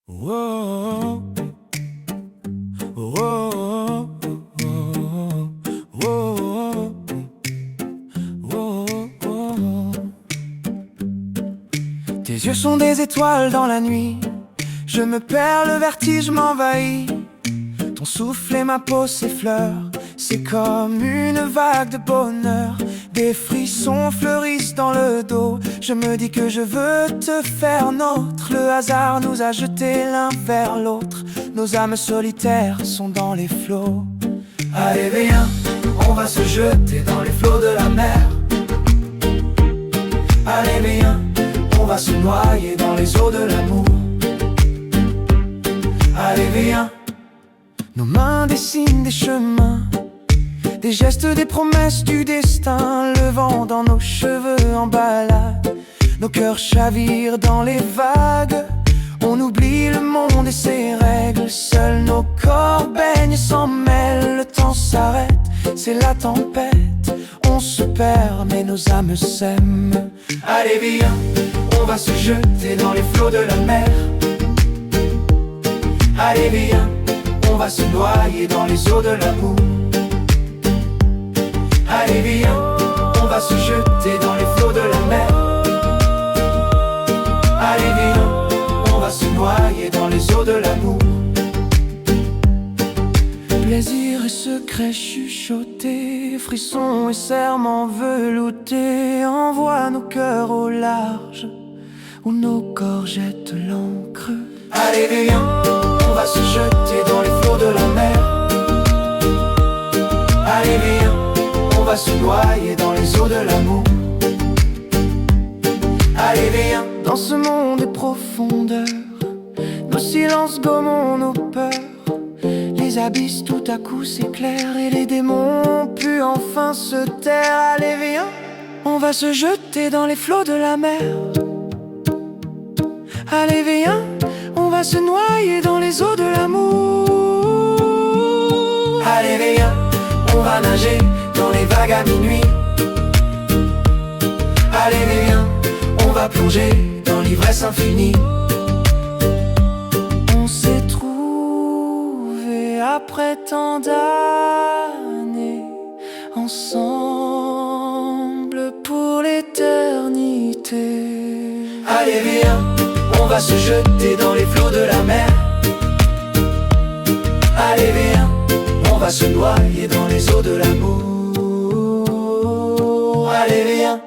Wow, wow, wow, wow. Tes yeux sont des étoiles dans la nuit. Je me perds, le vertige m'envahit. Ton souffle et ma peau s'effleurent. C'est comme une vague de bonheur. Des frissons fleurissent dans le dos. Je me dis que je veux te faire nôtre. Le hasard nous a jetés l'un vers l'autre. Nos âmes solitaires sont dans les flots. Allez viens, on va se jeter dans les flots de la mer. Allez viens, on va se noyer dans les eaux de l'amour. Allez viens, nos mains dessinent des chemins, des gestes, des promesses du destin. Le vent dans nos cheveux en balade, nos cœurs chavirent dans les vagues. On oublie le monde et ses règles, seuls nos corps baignent, s'en mêlent. Le temps s'arrête, c'est la tempête. On se perd mais nos âmes s'aiment. Allez viens, on va se jeter dans les flots de la mer. Allez viens, on va se noyer dans les eaux de l'amour. Allez viens, on va se jeter dans les flots de la mer. Allez viens, on va se noyer dans les eaux de l'amour. Plaisir et secret chuchotés, frissons et serments veloutés, envoie nos cœurs au large, où nos corps jettent l'encre. Allez viens, on va se jeter dans les flots de la mer. Allez viens, on va se noyer dans les eaux de l'amour. Allez viens, dans ce monde des profondeurs, nos silences gommons nos peurs. Les abysses tout à coup s'éclairent et les démons pu enfin se taire. Allez viens, on va se jeter dans les flots de la mer. Allez viens, on va se noyer dans les eaux de l'amour. Allez viens, on va nager dans les vagues à minuit. Allez viens, on va plonger dans l'ivresse infinie. On s'est trouvé après tant d'années, ensemble pour l'éternité. Allez viens, on va se jeter dans les flots de la mer. Allez viens, on va se noyer dans les eaux de l'amour. Allez viens.